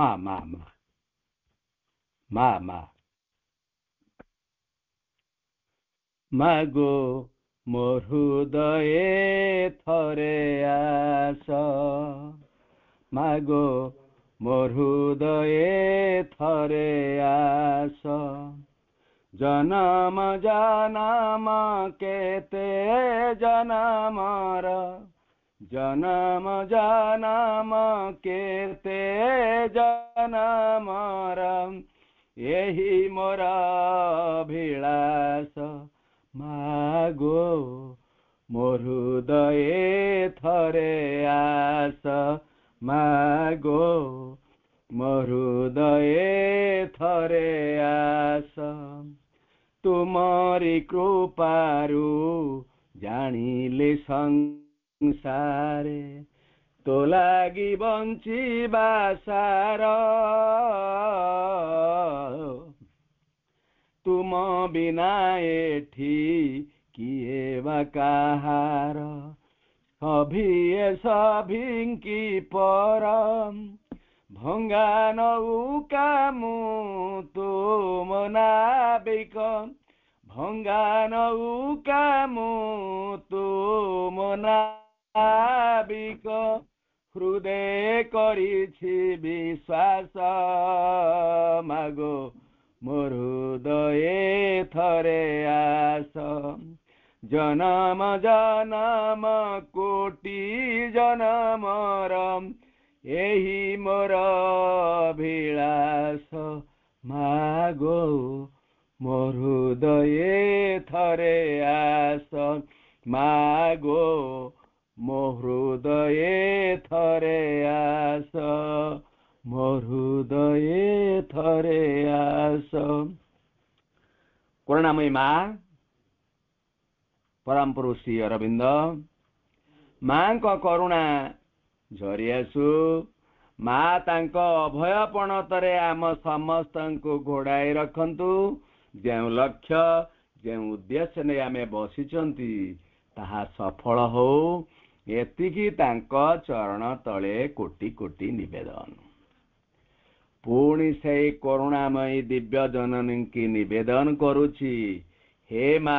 ମା ମା ମା ମା ମା ମାଗୋ ମୋ ହୃଦଏ ଥରେ ଆସ ମାଗୋ ମୋ ହୃଦଏ ଥରେ ଆସ ଜନମ ଜନମ କେତେ ଜନମର ଜନମ ଜନମ କେତେ ଜନମର ଏହି ମୋର ଅଭିଳାଷ ମାଗୋ ମୋ ହୃଦଏ ଥରେ ଆସ ମାଗୋ ମୋ ହୃଦଏ ଥରେ ଆସ ତୁମରି କୃପାରୁ ଜାଣିଲେ ସଂସାରେ ତୋ ଲାଗି ବଞ୍ଚିବା ସାର ତୁମ ବିନା ଏଠି କିଏ ବା କାହାର ସଭିଙ୍କି ପର ଭଙ୍ଗା ନୌକା ମୁଁ ତୁମ ନାବିକ ଭଙ୍ଗା ନୌକା ମୁଁ ତୁମ ନାବିକ ହୃଦୟ କରିଛି ବିଶ୍ୱାସ ମାଗୋ ମୋ ହୃଦଏ ଥରେ ଆସ ଜନମ ଜନମ କୋଟି ଜନମର ଏହି ମୋର ଅଭିଳାଷ ମାଗୋ ମୋ ହୃଦଏ ଥରେ ଆସ ମାଗୋ ମୋ ହୃଦଏ ଥରେ ଆସ ମୋ ହୃଦଏ ଥରେ ଆସ କରୁଣାମୟୀ ମା ପରମ ପୁରୁଷ ଶ୍ରୀ ଅରବିନ୍ଦ ମାଙ୍କ କରୁଣା ଝରି ଆସୁ ମା ତାଙ୍କ ଅଭୟପଣତରେ ଆମ ସମସ୍ତଙ୍କୁ ଘୋଡ଼ାଇ ରଖନ୍ତୁ ଯେଉଁ ଲକ୍ଷ୍ୟ ଯେଉଁ ଉଦ୍ଦେଶ୍ୟ ନେଇ ଆମେ ବସିଛନ୍ତି ତାହା ସଫଳ ହଉ ଏତିକି ତାଙ୍କ ଚରଣ ତଳେ କୋଟି କୋଟି ନିବେଦନ ପୁଣି ସେଇ କରୁଣାମୟୀ ଦିବ୍ୟ ଜନନୀଙ୍କୁ ନିବେଦନ କରୁଛି ହେ ମା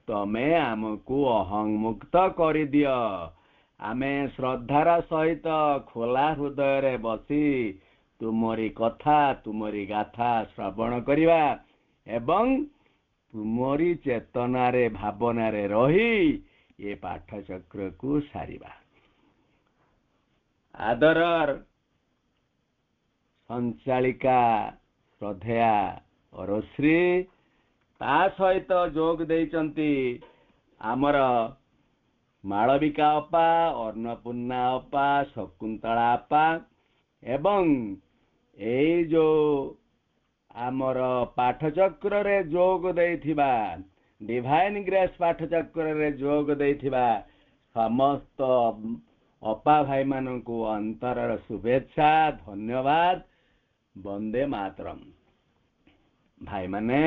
ତମେ ଆମକୁ ଅହଂମୁକ୍ତ କରିଦିଅ ଆମେ ଶ୍ରଦ୍ଧାର ସହିତ ଖୋଲା ହୃଦୟରେ ବସି ତୁମରି କଥା ତୁମରି ଗାଥା ଶ୍ରବଣ କରିବା ଏବଂ ତୁମରି ଚେତନାରେ ଭାବନାରେ ରହି ଏ ପାଠଚକ୍ରକୁ ସାରିବା ଆଦରର ସଞ୍ଚାଳିକା ଶ୍ରଦ୍ଧେୟା ଅରଶ୍ରୀ ତା ସହିତ ଯୋଗ ଦେଇଛନ୍ତି ଆମର ମାଳବିକା ଅପା ଅନ୍ନପୂର୍ଣ୍ଣା ଅପା ଶକୁନ୍ତଳା ଅପା ଏବଂ ଏଇ ଯୋଉ ଆମର ପାଠଚକ୍ରରେ ଯୋଗ ଦେଇଥିବା ଡିଭାଇନ ଗ୍ରେସ୍ ପାଠଚକ୍ରରେ ଯୋଗ ଦେଇଥିବା ସମସ୍ତ ଅପା ଭାଇମାନଙ୍କୁ ଅନ୍ତରର ଶୁଭେଚ୍ଛା ଧନ୍ୟବାଦ ବନ୍ଦେ ମାତରମ୍ ଭାଇମାନେ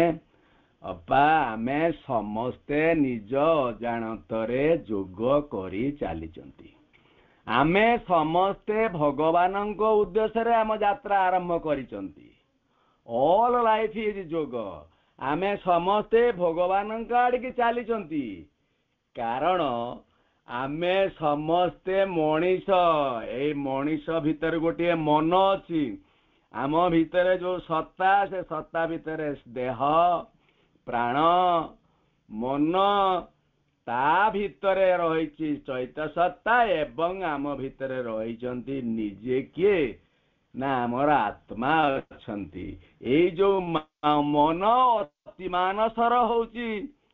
ଅପା ଆମେ ସମସ୍ତେ ନିଜ ଅଜାଣତରେ ଯୋଗ କରି ଚାଲିଛନ୍ତି ଆମେ ସମସ୍ତେ ଭଗବାନଙ୍କ ଉଦ୍ଦେଶ୍ୟରେ ଆମ ଯାତ୍ରା ଆରମ୍ଭ କରିଛନ୍ତି ଅଲ୍ ଲାଇଫ୍ ଇଜ୍ ଯୋଗ ଆମେ ସମସ୍ତେ ଭଗବାନଙ୍କ ଆଡ଼ିକି ଚାଲିଛନ୍ତି କାରଣ ଆମେ ସମସ୍ତେ ମଣିଷ ଏଇ ମଣିଷ ଭିତରେ ଗୋଟିଏ ମନ ଅଛି ଆମ ଭିତରେ ଯୋଉ ସତ୍ତା ସେ ସତ୍ତା ଭିତରେ ଦେହ ପ୍ରାଣ ମନ ତା ଭିତରେ ରହିଛି ଚୈତ ସତ୍ତା ଏବଂ ଆମ ଭିତରେ ରହିଛନ୍ତି ନିଜେ କିଏ ନା ଆମର ଆତ୍ମା ଅଛନ୍ତି ଏଇ ଯୋଉ ମନ ଅତି ମାନସର ହଉଛି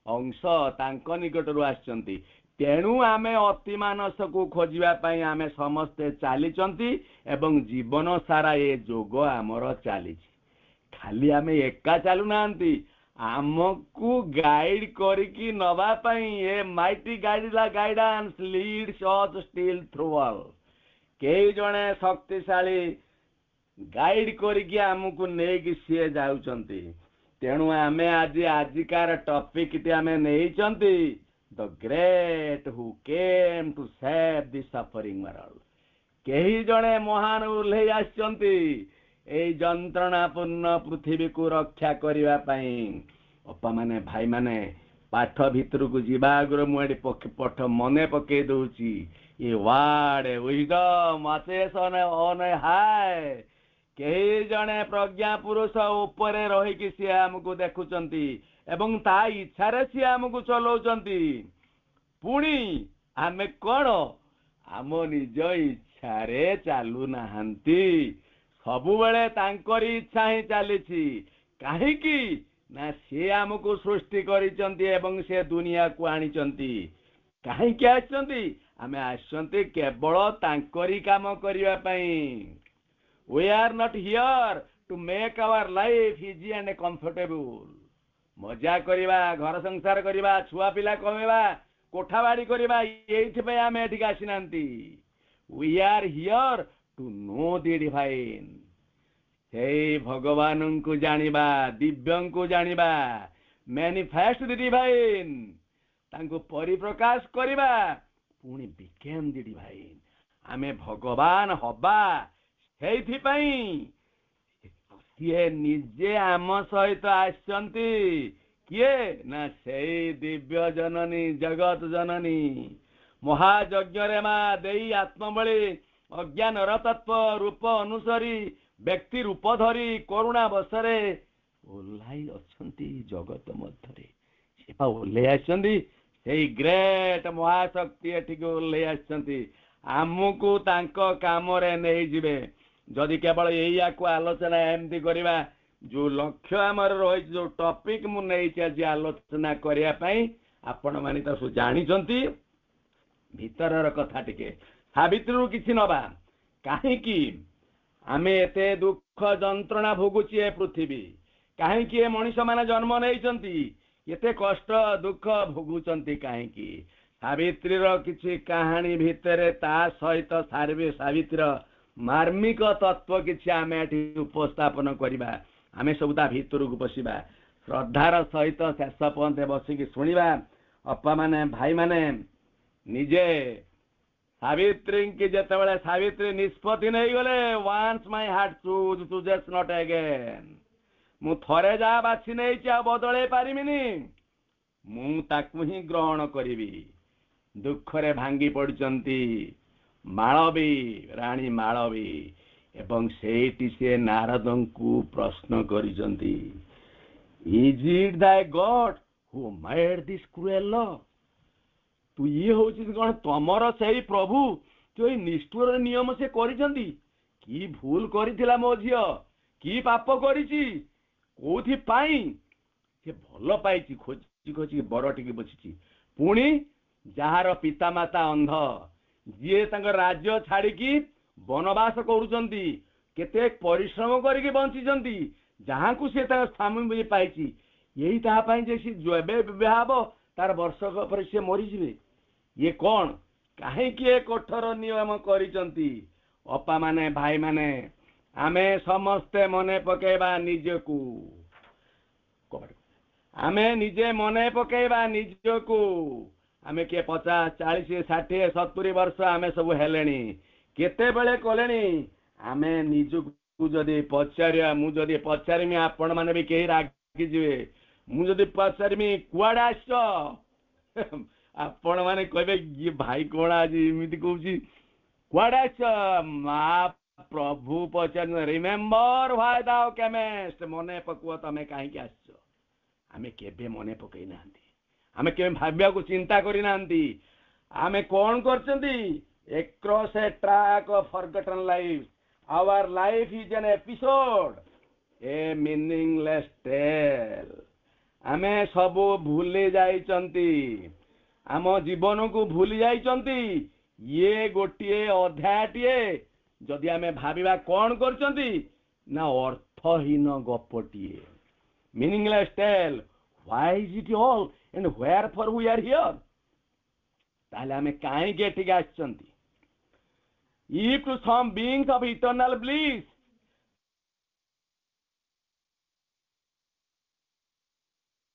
ଅଂଶ ତାଙ୍କ ନିକଟରୁ ଆସିଛନ୍ତି ତେଣୁ ଆମେ ଅତି ମାନସକୁ ଖୋଜିବା ପାଇଁ ଆମେ ସମସ୍ତେ ଚାଲିଛନ୍ତି ଏବଂ ଜୀବନ ସାରା ଏ ଯୋଗ ଆମର ଚାଲିଛି ଖାଲି ଆମେ ଏକା ଚାଲୁନାହାନ୍ତି ଆମକୁ ଗାଇଡ କରିକି ନବା ପାଇଁ a mighty guidance leads us still through all କେହି ଜଣେ ଶକ୍ତିଶାଳୀ ଗାଇଡ କରିକି ଆମକୁ ନେଇକି ସିଏ ଯାଉଛନ୍ତି ତେଣୁ ଆମେ ଆଜିକାର ଟପିକଟି ଆମେ ନେଇଛନ୍ତି the great who came to save the suffering world କେହି ଜଣେ ମହାନ ଓହ୍ଲେଇ ଆସିଛନ୍ତି ଏଇ ଯନ୍ତ୍ରଣାପୂର୍ଣ୍ଣ ପୃଥିବୀକୁ ରକ୍ଷା କରିବା ପାଇଁ। ଅପା ମାନେ ଭାଇ ମାନେ ପାଠ ଭିତରକୁ ଯିବା ଆଗରୁ ମୁଁ ଏଠି ପାଠ ମନେ ପକେଇ ଦଉଛି। ଏ ୱାର୍ଡ ୱିଜଡମ ଆସେସ୍ ଅନ ହାଇ, କେହି ଜଣେ ପ୍ରଜ୍ଞା ପୁରୁଷ ଉପରେ ରହିକି ସିଏ ଆମକୁ ଦେଖୁଛନ୍ତି ଏବଂ ତା ଇଚ୍ଛାରେ ସିଏ ଆମକୁ ଚଲଉଛନ୍ତି। ପୁଣି ଆମେ କଣ ଆମ ନିଜ ଇଚ୍ଛାରେ ଚାଲୁନାହାନ୍ତି, ସବୁବେଳେ ତାଙ୍କରି ଇଚ୍ଛା ହିଁ ଚାଲିଛି। କାହିଁକି ନା ସିଏ ଆମକୁ ସୃଷ୍ଟି କରିଛନ୍ତି ଏବଂ ସେ ଦୁନିଆକୁ ଆଣିଛନ୍ତି। କାହିଁକି ଆସିଛନ୍ତି? ଆମେ ଆସିଛନ୍ତି କେବଳ ତାଙ୍କରି କାମ କରିବା ପାଇଁ। We are not here to make our life easy and comfortable. ମଜା କରିବା, ଘର ସଂସାର କରିବା, ଛୁଆ ପିଲା କମେଇବା, କୋଠା ବାଡି କରିବା, ଏଇଥିପାଇଁ ଆମେ ଏଠିକି ଆସିନାହାନ୍ତି। We are here to know the divine. ସେଇ ଭଗବାନଙ୍କୁ ଜାଣିବା, ଦିବ୍ୟଙ୍କୁ ଜାଣିବା, manifest the divine, ତାଙ୍କୁ ପରିପ୍ରକାଶ କରିବା, ପୁଣି became the divine, ଆମେ ଭଗବାନ ହବା। ସେଇଥିପାଇଁ ସିଏ ନିଜେ ଆମ ସହିତ ଆସିଛନ୍ତି। କିଏ ନା ସେଇ ଦିବ୍ୟ ଜନନୀ, ଜଗତ ଜନନୀ ମହାଯଜ୍ଞରେ ମା ଦେଇ ଆତ୍ମବଳି ଅଜ୍ଞାନର ତତ୍ଵ ରୂପ ଅନୁସରି ବ୍ୟକ୍ତି ରୂପ ଧରି କରୁଣା ବସରେ ଓହ୍ଲାଇ ଅଛନ୍ତି ଜଗତ ମଧ୍ୟରେ। ସେ ପା ଓହ୍ଲେଇ ଆସିଛନ୍ତି, ସେଇ ଗ୍ରେଟ ମହାଶକ୍ତି ଏଠିକି ଓହ୍ଲେଇ ଆସିଛନ୍ତି ଆମକୁ ତାଙ୍କ କାମରେ ନେଇଯିବେ। ଯଦି କେବଳ ଏଇଆକୁ ଆଲୋଚନା ଏମିତି କରିବା, ଯୋଉ ଲକ୍ଷ୍ୟ ଆମର ରହିଛି, ଯୋଉ ଟପିକ ମୁଁ ନେଇଛି ଆଜି ଆଲୋଚନା କରିବା ପାଇଁ, ଆପଣ ମାନେ ତ ସବୁ ଜାଣିଛନ୍ତି। ଭିତରର କଥା ଟିକେ ସାବିତ୍ରୀରୁ କିଛି ନବା। କାହିଁକି ଆମେ ଏତେ ଦୁଃଖ ଯନ୍ତ୍ରଣା ଭୋଗୁଛି ଏ ପୃଥିବୀ? କାହିଁକି ଏ ମଣିଷ ମାନେ ଜନ୍ମ ନେଇଛନ୍ତି? ଏତେ କଷ୍ଟ ଦୁଃଖ ଭୋଗୁଛନ୍ତି କାହିଁକି? ସାବିତ୍ରୀର କିଛି କାହାଣୀ ଭିତରେ ତା ସହିତ ସାବିତ୍ରୀର ମାର୍ମିକ ତତ୍ଵ କିଛି ଆମେ ଏଠି ଉପସ୍ଥାପନ କରିବା। ଆମେ ସବୁ ତା ଭିତରକୁ ବସିବା, ଶ୍ରଦ୍ଧାର ସହିତ ଶେଷ ପର୍ଯ୍ୟନ୍ତ ବସିକି ଶୁଣିବା। ଅପା ମାନେ ଭାଇ ମାନେ ନିଜେ ସାବିତ୍ରୀଙ୍କୁ ଯେତେବେଳେ ସାବିତ୍ରୀ ନିଷ୍ପତ୍ତି ନେଇଗଲେ, once my heart chooses not again, ମୁଁ ଥରେ ଯାହା ବାଛି ନେଇଛି ଆଉ ବଦଳେଇ ପାରିବିନି, ମୁଁ ତାକୁ ହିଁ ଗ୍ରହଣ କରିବି। ଦୁଃଖରେ ଭାଙ୍ଗି ପଡିଛନ୍ତି ମାଳବୀ, ରାଣୀ ମାଳବୀ, ଏବଂ ସେଇଠି ସେ ନାରଦଙ୍କୁ ପ୍ରଶ୍ନ କରିଛନ୍ତି, is it thy god who made this cruel law? ତୁ ଇଏ ହଉଛି କଣ ତମର ସେଇ ପ୍ରଭୁ ଯୋଉ ଏଇ ନିଷ୍ଠୁର ନିୟମ ସେ କରିଛନ୍ତି? କି ଭୁଲ କରିଥିଲା ମୋ ଝିଅ, କି ପାପ କରିଛି, କୋଉଥିପାଇଁ ସେ ଭଲ ପାଇଛି, ଖୋଜି ଖୋଜି ବର ଟିକେ ବସିଛି। ପୁଣି ଯାହାର ପିତାମାତା ଅନ୍ଧ, ଯିଏ ତାଙ୍କ ରାଜ୍ୟ ଛାଡିକି ବନବାସ କରୁଛନ୍ତି, କେତେ ପରିଶ୍ରମ କରିକି ବଞ୍ଚିଛନ୍ତି, ଯାହାଙ୍କୁ ସେ ତାଙ୍କ ସ୍ୱାମୀ ପାଇଛି, ଏଇ ତାହା ପାଇଁ ଯେ ସେ ଏବେ ବିବାହ ହବ, ତାର ବର୍ଷକ ପରେ ସେ ମରିଯିବେ। ଇଏ କଣ? କାହିଁକି ଏ କଠୋର ନିୟମ କରିଛନ୍ତି? ଅପା ମାନେ ଭାଇ ମାନେ ଆମେ ସମସ୍ତେ ମନେ ପକେଇବା ନିଜକୁ, ଆମେ ନିଜେ ମନେ ପକେଇବା ନିଜକୁ। ଆମେ କିଏ 50, 40, 60, 70 ବର୍ଷ ଆମେ ସବୁ ହେଲେଣି, କେତେବେଳେ କଲେଣି? ଆମେ ନିଜକୁ ଯଦି ପଚାରିବା, ମୁଁ ଯଦି ପଚାରିମି, ଆପଣ ମାନେ ବି କେହି ରାଗିଯିବେ, ମୁଁ ଯଦି ପଚାରିମି କୁଆଡେ ଆସିଛ, ଆପଣ ମାନେ କହିବେ ଇଏ ଭାଇ କଣ ଆଜି ଏମିତି କହୁଛି, କୁଆଡେ ଆସିଛ? ମା ପ୍ରଭୁ ପଚାରିଲେ, ରିମେମ୍ବର ହ୍ୱାଇ ଥାଉ କେମେଷ୍ଟ, ମନେ ପକୁଅ ତମେ କାହିଁକି ଆସିଛ। ଆମେ କେବେ ମନେ ପକେଇ ନାହାନ୍ତି, ଆମେ କେବେ ଭାବିବାକୁ ଚିନ୍ତା କରିନାହାନ୍ତି। ଆମେ କଣ କରିଛନ୍ତି? across a track of forgotten lives, our life is an episode, a meaningless tale. ଆମେ ସବୁ ଭୁଲି ଯାଇଛନ୍ତି, ଆମ ଜୀବନକୁ ଭୁଲି ଯାଇଛନ୍ତି। ଇଏ ଗୋଟିଏ ଅଧ୍ୟାୟଟିଏ। ଯଦି ଆମେ ଭାବିବା କଣ କରିଛନ୍ତି ନା ଅର୍ଥହୀନ ଗପଟିଏ, meaningless tale. Why is it all and wherefore we are here? ତାହେଲେ ଆମେ କାହିଁକି ଏଠିକି ଆସିଛନ୍ତି? If to some beings of eternal bliss,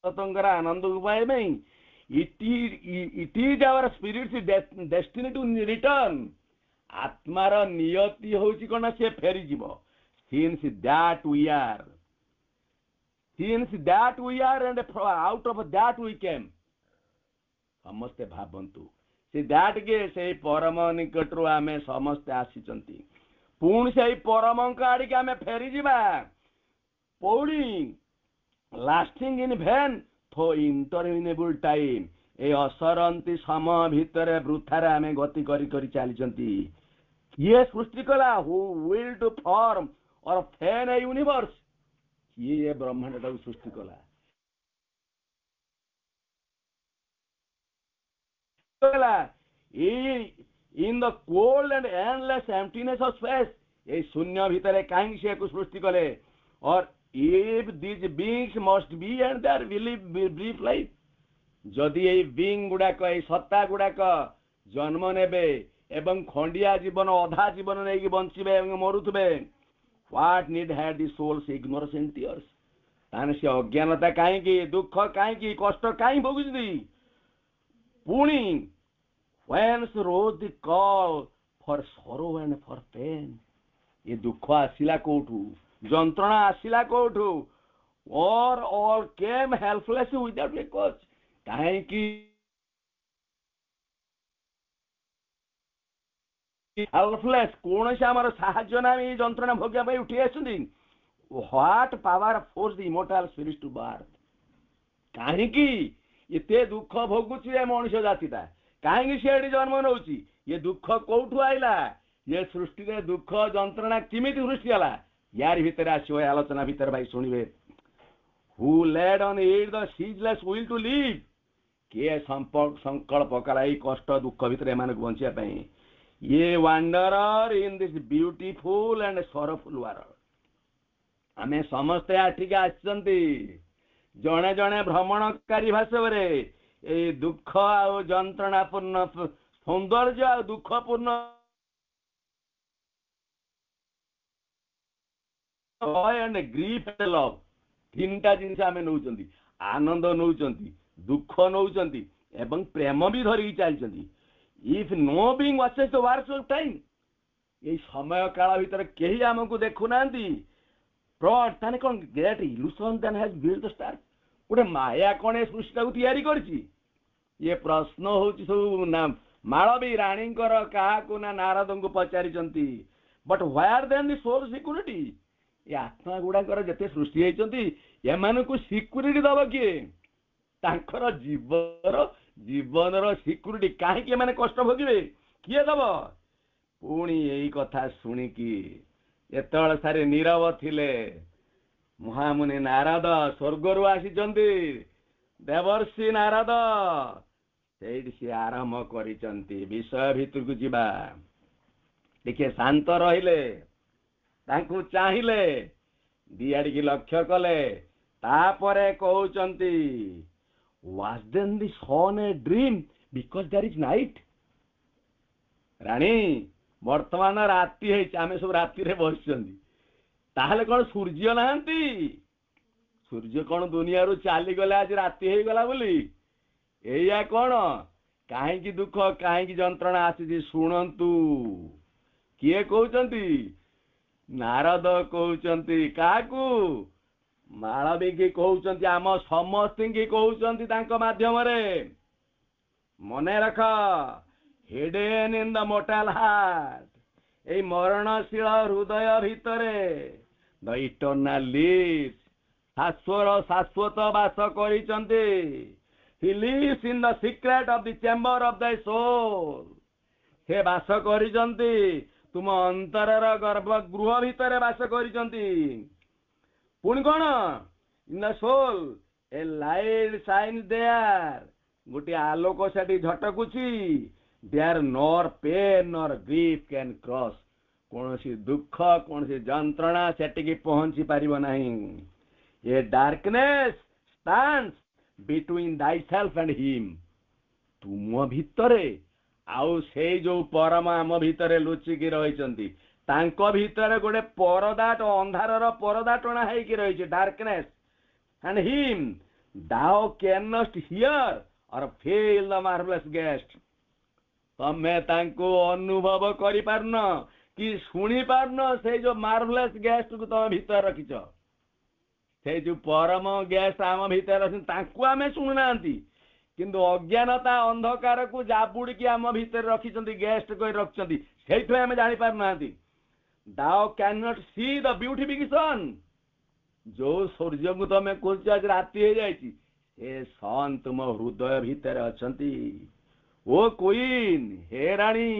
ସତଙ୍କର ଆନନ୍ଦକୁ ପାଇବା ପାଇଁ, it is our spirit's destiny to return. आत्मार नियति होउची कोन से फेरी जीवो since that we are and out of that we came समस्ते भावन्तु से दैट के से परम निकटरू आमे समस्ते आसीचंती पुणी से परम आड़ी के आमे फेरी जीवा पौड़ी लास्टिंग इन भेन थो इंटरमिनेबल टाइम ए असरंती समय भितर वृथार आमे गति करी करी चलीचंती ये सृष्टि कला हु विल टू फॉर्म और फैन ए यूनिवर्स ये ब्रह्मांड टाକୁ सृष्टि कला in the cold and endless emptiness of space ये शून्य भितर कहीं से को सृष्टि कले और if these beings must be and their brief life जदि ये बीइंग गुडाक ये सत्ता गुडाक जन्म नेबे एवं खंडिया जीवन अधा जीवन नहीं बंचिबे एवं मरुथबे what need had the soul's ignorance and tears ताने से अज्ञानता काहे की दुख काहे की कष्ट काहे भोगुदी पुणी whence rose the call for sorrow and for pain ये दुख आसिला कोठू जंत्रणा आसिला कोठू और all came helpless without a cause काहे की helpless कौन से हमारा साहाय्य ना ये जंत्रणा भोग्या भाई उठी आछुंदी what power forced the immortal spirits to birth काहे की एते दुख भोगुची ए मनुष्य जातिटा काहे से जन्म नौची ये दुख कोठू आइला ये सृष्टि रे दुख जंत्रणा किमिति सृष्टि हला यार भीतर आछो आलोचना भीतर भाई सुनिबे who laid on it the ceaseless will to live के संकल्प कला ई कष्ट दुख भीतर एमान बंचिया पई ये wanderer in this beautiful and sorrowful world आमे समस्त आठिके आछंती जणे जणे भ्रमणकारी भाषारे ए दुख आ जंत्रणा पूर्ण सौंदर्य आ दुख पूर्ण एंड ग्रीफ एंड लव तीनटा जिनस आमे नौचंती आनंद नौचंती दुख नौचंती एवं प्रेम भी धरिकी चलचंती if no being watches the works of time ये समय काल भीतर केही हमकु देखु नांती प्रॉड ताने कोन great illusion then has build the star गोटे माया कौन ए सृष्टि को तैयारी करछि ये प्रश्न होछि सब ना माळवी रानी क्या ना नारद को पचारिचंती but where then the soul security ये आत्मा गुड़ाकर जते सृष्टि होइचंती एमान को सिक्योरिटी दब किए तांकर जीवनर सिक्योरिटी काहे कि माने कष्ट भोगिबे किए दब पुणी यही कथा शुणिकी एतल सारे नीरव थिले महामुनि नारद स्वर्गरु आसीचंती देवर्षि नारद सेठी से आरंभ करिचंती विषय भीतर को जीवा देखिए शांत रहिले तांकु चाहिले दियाडी की लक्ष्य कले तापरे कहउचंती was then the sun a dream because there is night रानी वर्तमान राति है आमे सब राति रे बसचंदी ताहले कोन सूर्य नाहंती सूर्य कोन दुनिया रु चाली गला आज राति हे गला बोली एया कोन काहे की दुख काहे की जंत्रणा आसी सुनंतु किए कहउचंती नारद कहउचंती काकू माळवी की कहउचंती आम समस्त की कहउचंती तांको माध्यम रे मने रख hidden in the mortal heart ए मरणशील हृदय भितरे द इटर्नल लिव्स शाश्वत वास करिचंती he lives in the secret of the chamber of the soul से वास करिचंती तुम अंतरर गर्भगृह भितरे वास करिचंती पुणी कौन in the soul a light shine there गोटे आलोक सेठी झटकुची there nor pain nor grief can cross कौन सी दुख कौन सी जंत्रणा सेठी पहुंची पारिबो नहीं ये darkness stands between thyself and him तुम भितरे आउ से जो परम आम भितरे लुचिकी रहिचंती तांको भितरे गोटे परदा अंधारर परदा टणा हेकी रहिছে darkness and him thou cannot hear or feel the marvelous guest ତମେ ତାଙ୍କୁ ଅନୁଭବ କରିପାରୁନ କି ଶୁଣି ପାରୁନ। ସେଇ ଯୋଉ ମାର୍ଭଲେସ୍ ଗେଷ୍ଟକୁ ତମେ ଭିତରେ ରଖିଛ, ସେଇ ଯୋଉ ପରମ ଗେଷ୍ଟ ଆମ ଭିତରେ ଅଛନ୍ତି, ତାଙ୍କୁ ଆମେ ଶୁଣୁନାହାନ୍ତି, କିନ୍ତୁ ଅଜ୍ଞାନତା ଅନ୍ଧକାରକୁ ଜାବୁଡିକି ଆମ ଭିତରେ ରଖିଛନ୍ତି, ଗେଷ୍ଟ କରି ରଖିଛନ୍ତି। ସେଇଥିପାଇଁ ଆମେ ଜାଣିପାରୁନାହାନ୍ତି। Thou cannot see the beautification। ଯୋଉ ସୂର୍ଯ୍ୟକୁ ତମେ କହୁଛ ଆଜି ରାତି ହେଇଯାଇଛି, ସେ ସନ୍ ତୁମ ହୃଦୟ ଭିତରେ ଅଛନ୍ତି। ଓ କୁଇନ୍, ହେ ରାଣୀ,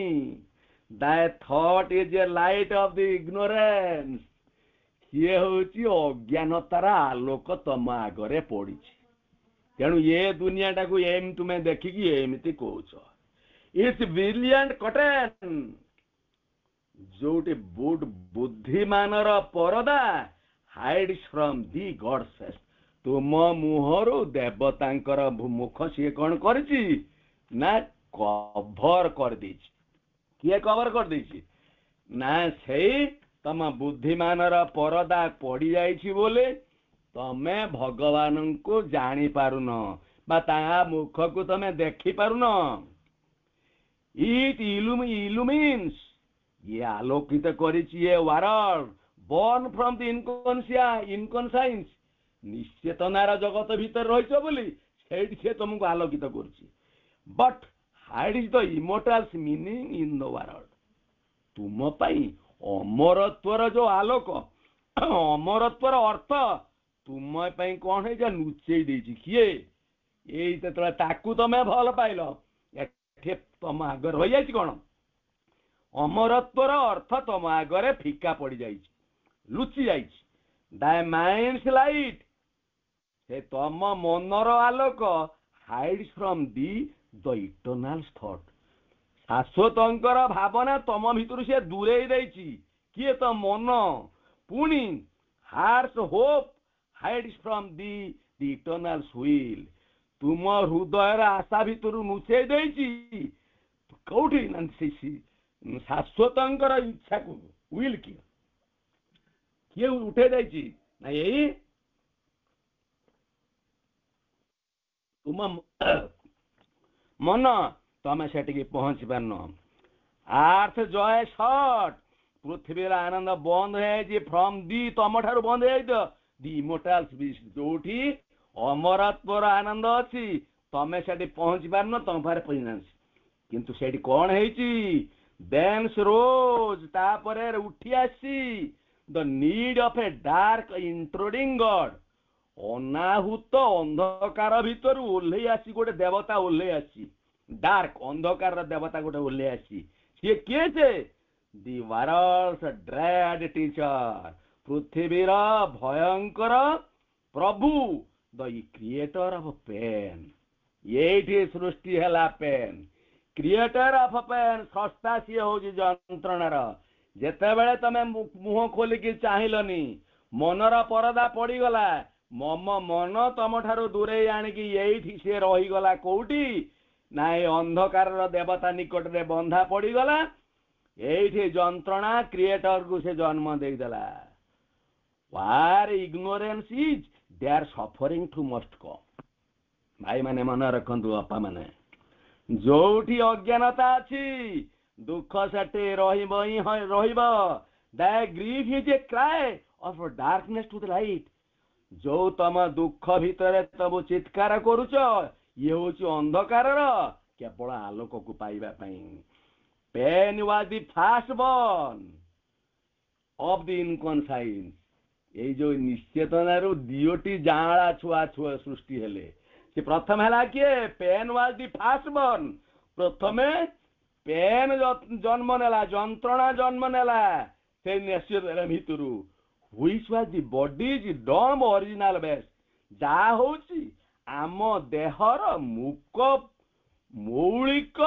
thy thought is a light of the ignorance। ସିଏ ହଉଛି ଅଜ୍ଞାନତାର ଆଲୋକ ତମ ଆଗରେ ପଡିଛି। ତେଣୁ ଏ ଦୁନିଆଟାକୁ ଏମିତି ତୁମେ ଦେଖିକି ଏମିତି କହୁଛ। ଇଟ୍ସ ବ୍ରିଲିଆଣ୍ଟ କଟନ୍, ଯୋଉଠି ବୁଦ୍ଧିମାନର ପରଦା ହାଇଡ୍ସ ଫ୍ରମ୍ ଦି ଗଡ୍ସ ଫେସ୍। ତୁମ ମୁହଁରୁ ଦେବତାଙ୍କର ମୁଖ ସିଏ କଣ କରିଛି ନା କଭର କରିଦେଇଛି। କିଏ କଭର କରିଦେଇଛି ନା ସେଇ ତମ ବୁଦ୍ଧିମାନର ପରଦା ପଡି ଯାଇଛି ବୋଲି ତମେ ଭଗବାନଙ୍କୁ ଜାଣିପାରୁନ ବା ତା ମୁଖକୁ ତମେ ଦେଖିପାରୁନ। ଇଟ୍ ଇଲୁମିନ୍ସ, ଇଏ ଆଲୋକିତ କରିଛି a world born from the inconscience. ନିଶ୍ଚେତନାର ଜଗତ ଭିତରେ ରହିଛ ବୋଲି ସେଇଠି ସେ ତମକୁ ଆଲୋକିତ କରୁଛି। But hide the immortal's meaning in the world. ତୁମ ପାଇଁ ଅମରତ୍ୱର ଯୋଉ ଆଲୋକ, ଅମରତ୍ୱର ଅର୍ଥ ତୁମ ପାଇଁ କଣ ହେଇଛି ଲୁଚେଇ ଦେଇଛି। କିଏ? ଏଇ ଯେତେବେଳେ ତାକୁ ତମେ ଭଲ ପାଇଲ, ଏଠି ତମ ଆଗରେ ରହିଯାଇଛି କଣ? ଅମରତ୍ୱର ଅର୍ଥ ତମ ଆଗରେ ଫିକା ପଡିଯାଇଛି, ଲୁଚି ଯାଇଛି। ଦାଇ ମାଇଣ୍ଡସ୍ ଲାଇଟ୍, ସେ ତମ ମନର ଆଲୋକ ହାଇଡ୍ସ ଫ୍ରମ୍ ଦ ଇଟର୍ନାଲ ଥଟ୍। ଶାଶ୍ୱତଙ୍କର ଭାବନା ତମ ଭିତରୁ ସେ ଦୂରେଇ ଦେଇଛି। କିଏ? ତ ମନ। ପୁଣି heart's hope hides from the eternal will, ତୁମ ହୃଦୟର ଆଶା ଭିତରୁ ଲୁଚେଇ ଦେଇଛି। କୋଉଠି? ଶାଶ୍ୱତଙ୍କର ଇଚ୍ଛାକୁ, ୱିଲ୍ କିଏ ଉଠେଇ ଦେଇଛି ନା ଏଇ ତୁମ ମନ। ତମେ ସେଠିକି ପହଞ୍ଚି ପାରୁନ। ଆର୍ଥ ଜୟ ସଟ୍, ପୃଥିବୀର ଆନନ୍ଦ ବନ୍ଦ ହେଇଯାଇଛି ଫ୍ରମ୍ ଦି, ତମ ଠାରୁ ବନ୍ଦ ହେଇଯାଇଛି ଦି ଇମୋର୍ଟାଲ୍ସ ବିଷ୍ଟ। ଯୋଉଠି ଅମରତ୍ୱର ଆନନ୍ଦ ଅଛି ତମେ ସେଠି ପହଞ୍ଚି ପାରୁନ, ତମ ପାଖରେ ପହଞ୍ଚିନାହାନ୍ତି। କିନ୍ତୁ ସେଠି କଣ ହେଇଛି? ଦେନ୍ସ ରୋଜ୍, ତାପରେ ଉଠି ଆସିଛି ଦ ନିଡ୍ ଅଫ୍ ଏ ଡାର୍କ ଇଣ୍ଟ୍ରୁଡିଂ ଗଡ୍। ଅନାହୁତ ଅନ୍ଧକାର ଭିତରୁ ଓହ୍ଲେଇ ଆସି ଗୋଟେ ଦେବତା ଓହ୍ଲେଇ ଆସିଛି। ଡାର୍କ ଅନ୍ଧକାରର ଦେବତା ଗୋଟେ ଓହ୍ଲେଇ ଆସିଛି। ସିଏ କିଏ? ସେ ଦି ୱାର୍ଲ୍ଡସ୍ ଡ୍ରେଡ୍ ଟିଚର, ପୃଥିବୀର ଭୟଙ୍କର ପ୍ରଭୁ, ଦ କ୍ରିଏଟର ଅଫ ପେନ୍। ଏଇଠି ସୃଷ୍ଟି ହେଲା ପେନ୍। କ୍ରିଏଟର ଅଫ ପେନ୍, ସ୍ରଷ୍ଟା ସିଏ ହଉଛି ଯନ୍ତ୍ରଣାର। ଯେତେବେଳେ ତମେ ମୁହଁ ଖୋଲିକି ଚାହିଁଲନି, ମନର ପରଦା ପଡିଗଲା, ମନ ତମ ଠାରୁ ଦୂରେଇ ଆଣିକି ଏଇଠି ସିଏ ରହିଗଲା। କୋଉଠି? ନା ଏ ଅନ୍ଧକାରର ଦେବତା ନିକଟରେ ବନ୍ଧା ପଡିଗଲା। ଏଇଠି ଯନ୍ତ୍ରଣା କ୍ରିଏଟରକୁ ସେ ଜନ୍ମ ଦେଇଦେଲା। Where ignorance is, there suffering too must come। ଭାଇ ମାନେ ମନେ ରଖନ୍ତୁ, ବାପା ମାନେ, ଯୋଉଠି ଅଜ୍ଞାନତା ଅଛି ଦୁଃଖ ସେଠି ରହିବ ହିଁ ରହିବ। Thy grief is a cry of darkness to the light। ଯୋଉ ତମ ଦୁଃଖ ଭିତରେ ତମେ ଚିତ୍କାର କରୁଛ, ଇଏ ହଉଛି ଅନ୍ଧକାରର କେବଳ ଆଲୋକକୁ ପାଇବା ପାଇଁ। Pain was the first born of the inconscience। ଏଇ ଯୋଉ ନିଶ୍ଚେତନାରୁ ଦିଓଟି ଜାଁଳା ଛୁଆ ସୃଷ୍ଟି ହେଲେ। ସେ ପ୍ରଥମ ହେଲା କିଏ? Pain was the first born. ପ୍ରଥମେ ପେନ୍ ଜନ୍ମ ନେଲା, ଯନ୍ତ୍ରଣା ଜନ୍ମ ନେଲା ସେ ନିଶ୍ଚେତନା ଭିତରୁ। Which was the body's dumb original base। ଯାହା ହଉଛି ଆମ ଦେହର ମୌଳିକ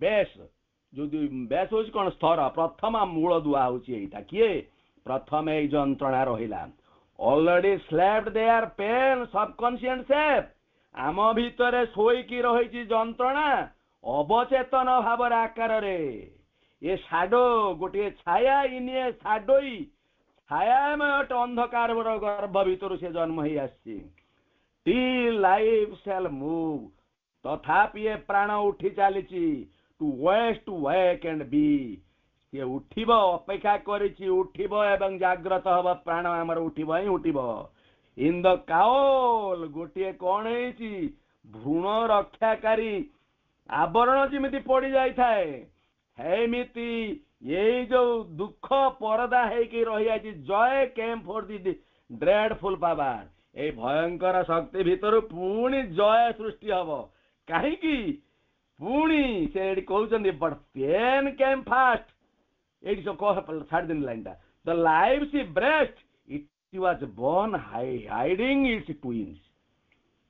ବେଶ। ଯଦି ବେଶ ହଉଛି କଣ? ସ୍ତର। ପ୍ରଥମ ମୂଳ ଦୁଆ ହଉଛି ଏଇଟା। କିଏ? ପ୍ରଥମେ ଏଇ ଯନ୍ତ୍ରଣା ରହିଲା। Already slept there pain subconscient sleep. ଆମ ଭିତରେ ଶୋଇକି ରହିଛି ଯନ୍ତ୍ରଣା ଅବଚେତନ ଭାବରେ ଆକାରରେ। ଏ ସାଡୋ, ଗୋଟିଏ ଛାୟା, ଇନିଏ ସାଡୋଇ, ଛାୟାମୟ ଅନ୍ଧକାରର ଗର୍ଭ ଭିତରୁ ସେ ଜନ୍ମ ହେଇ ଆସିଛି। ଟି ଲାଇଫ ସେଲ୍ ମୁଭ୍, ତଥାପି ଏ ପ୍ରାଣ ଉଠି ଚାଲିଛି। to west to wake and be ସେ ଉଠିବ ଅପେକ୍ଷା କରିଛି ଉଠିବ ଏବଂ ଜାଗ୍ରତ ହବ ପ୍ରାଣ ଆମର ଉଠିବ ହିଁ ଉଠିବ ଇନ୍ ଦ କାଓଲ ଗୋଟିଏ କଣ ହେଇଛି ଭ୍ରୂଣ ରକ୍ଷାକାରୀ ଆବରଣ ଯେମିତି ପଡି ଯାଇଥାଏ ହେମିତି ଏଇ ଯୋଉ ଦୁଃଖ ପରଦା ହେଇକି ରହିଯାଇଛି ଜୟ କେମ୍ ଫର ଦି ଡ୍ରେଡଫୁଲ ପାୱାର ଏଇ ଭୟଙ୍କର ଶକ୍ତି ଭିତରୁ ପୁଣି ଜୟ ସୃଷ୍ଟି ହବ କାହିଁକି ପୁଣି ସେ ଏଠି କହୁଛନ୍ତି ବଟ୍ ପେନ୍ କେମ୍ ଫାଷ୍ଟ ଏଇଠି ଛାଡ଼ିଦେନି ଲାଇନଟା the life see breast it was born hiding its twins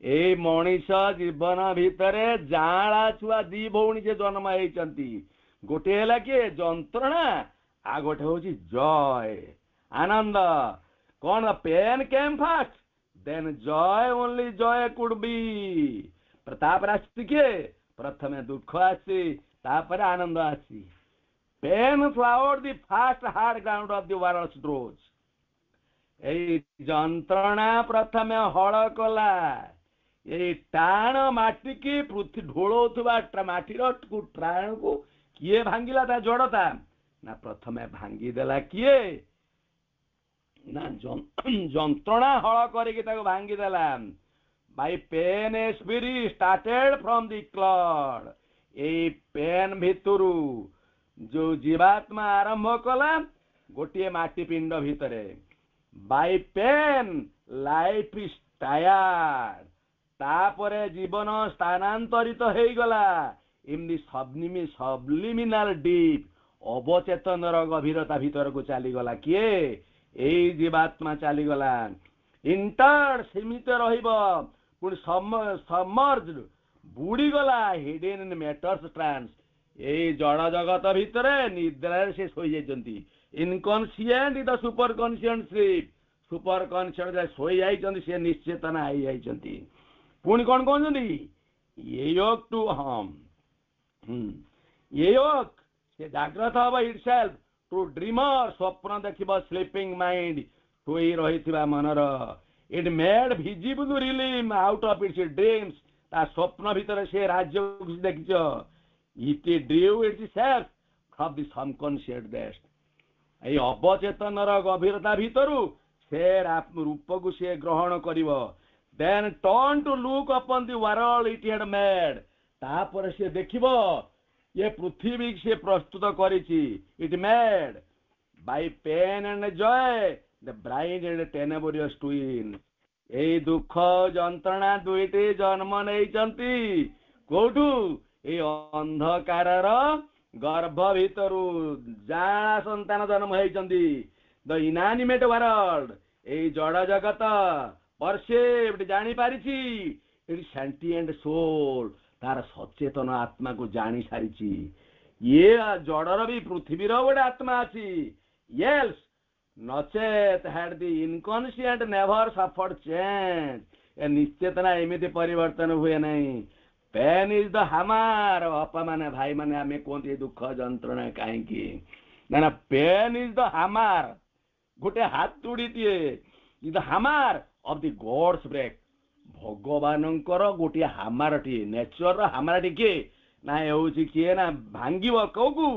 ଏଇ ମଣିଷ ଜୀବନ ଭିତରେ ଜାଁଳା ଛୁଆ ଦି ଭଉଣୀ ଯେ ଜନ୍ମ ହେଇଛନ୍ତି ଗୋଟିଏ ହେଲା କିଏ ଯନ୍ତ୍ରଣା ଆଉ ଗୋଟେ ହଉଛି ଜୟ ଆନନ୍ଦ କଣ pain came fast then joy only joy could be ତାପରେ ଆସିଛି କିଏ ପ୍ରଥମେ ଦୁଃଖ ଆସିଛି ତାପରେ ଆନନ୍ଦ ଆସିଛି pain flowered the first hard ground of the world's dross ଏଇ ଯନ୍ତ୍ରଣା ପ୍ରଥମେ ହଳ କଲା ଏଇ ଟାଣ ମାଟିକି ଢୋଳଉଥିବା ମାଟିର ଟାଣକୁ କିଏ ଭାଙ୍ଗିଲା ତା ଜଡତା ନା ପ୍ରଥମେ ଭାଙ୍ଗିଦେଲା କିଏ ନା ଯନ୍ତ୍ରଣା ହଳ କରିକି ତାକୁ ଭାଙ୍ଗିଦେଲା by pain a spirit started from the clod ଏଇ ପେନ୍ ଭିତରୁ ଯୋଉ ଜୀବାତ୍ମା ଆରମ୍ଭ କଲା ଗୋଟିଏ ମାଟି ପିଣ୍ଡ ଭିତରେ by pain life is tired ତାପରେ ଜୀବନ ସ୍ଥାନାନ୍ତରିତ ହେଇଗଲା ଇନ୍ ଦି ସବଲିମିନାଲ ଡିପ୍ ଅବଚେତନର ଗଭୀରତା ଭିତରକୁ ଚାଲିଗଲା କିଏ ଏଇ ଜୀବାତ୍ମା ଚାଲିଗଲା ଇଣ୍ଟର ସୀମିତ ରହିବ ପୁଣି ସମର୍ଜଡ୍ ବୁଡିଗଲା ହିଡେନ୍ ଇନ୍ ମ୍ୟାଟର୍ସ ଟ୍ରାନ୍ସ ଏଇ ଜଳ ଜଗତ ଭିତରେ ନିଦ୍ରାରେ ସେ ଶୋଇଯାଇଛନ୍ତି ଇନକନସିଏଣ୍ଟ ଦ ସୁପର କନସିଏଣ୍ଟ ସ୍ଲିପ୍ ସୁପର କନସିଏଣ୍ଟ ଶୋଇଯାଇଛନ୍ତି ସେ ନିଶ୍ଚେତନା ହେଇଯାଇଛନ୍ତି ପୁଣି କଣ କହୁଛନ୍ତି ୟୋକ୍ ଟୁ ହମ୍ ୟୋକ୍ ସେ ଜାଗ୍ରତ ହବ ଇଟସେଲ୍ଫ ଟୁ ଡ୍ରିମର ସ୍ୱପ୍ନ ଦେଖିବ ସ୍ଲିପିଂ ମାଇଣ୍ଡ ଶୋଇ ରହିଥିବା ମନର it made visible realm out of its dreams ତା ସ୍ୱପ୍ନ ଭିତରେ ସେ ରାଜ୍ୟକୁ ଦେଖିଛ it drew itself from the subconscious depth ଏଇ ଅବଚେତନର ଗଭୀରତା ଭିତରୁ ସେ ରୂପକୁ ସେ ଗ୍ରହଣ କରିବ then turn to look upon the world it had made ତାପରେ ସେ ଦେଖିବ ଏ ପୃଥିବୀ ସେ ପ୍ରସ୍ତୁତ କରିଛି it made by pain and joy the bright and tenebrous twin ଏଇ ଦୁଃଖ ଯନ୍ତ୍ରଣା ଦୁଇଟି ଜନ୍ମ ନେଇଛନ୍ତି କୋଉଠୁ ଏଇ ଅନ୍ଧକାରର ଗର୍ଭ ଭିତରୁ ଜାଁଳା ସନ୍ତାନ ଜନ୍ମ ହେଇଛନ୍ତି ଦ ଇନାନିମେଟ୍ ୱାର୍ଲଡ ଏଇ ଜଡ ଜଗତ ପରସେପ୍ଟ ଜାଣିପାରିଛି ଏଠି ସେଣ୍ଟିଏଣ୍ଟ ସୋଲ ତାର ସଚେତନ ଆତ୍ମାକୁ ଜାଣି ସାରିଛି ଇଏ ଜଡର ବି ପୃଥିବୀର ଗୋଟେ ଆତ୍ମା ଅଛି ୟେଲ୍ସ ନଚେତ ହ୍ୟାଡ୍ ଦି ଇନକନସିଏଣ୍ଟ ନେଭର ସଫର୍ଡ ଚେଞ୍ଜ ଏ ନିଶ୍ଚେତନା ଏମିତି ପରିବର୍ତ୍ତନ ହୁଏ ନାହିଁ ପେନ୍ ଇଜ ଦ ହାମାର ବାପା ମାନେ ଭାଇ ମାନେ ଆମେ କୁହନ୍ତି ଦୁଃଖ ଯନ୍ତ୍ରଣା କାହିଁକି ନା ପେନ୍ ଇଜ ଦ ହାମାର ଗୋଟେ ହାତୁଡିଟିଏ is the hammer of the gods break ଭଗବାନଙ୍କର ଗୋଟିଏ ହାମାରଟିଏ ନେଚରର ହାମାରଟି କିଏ ନା ହେଉଛି କିଏ ନା ଭାଙ୍ଗିବ କୋଉକୁ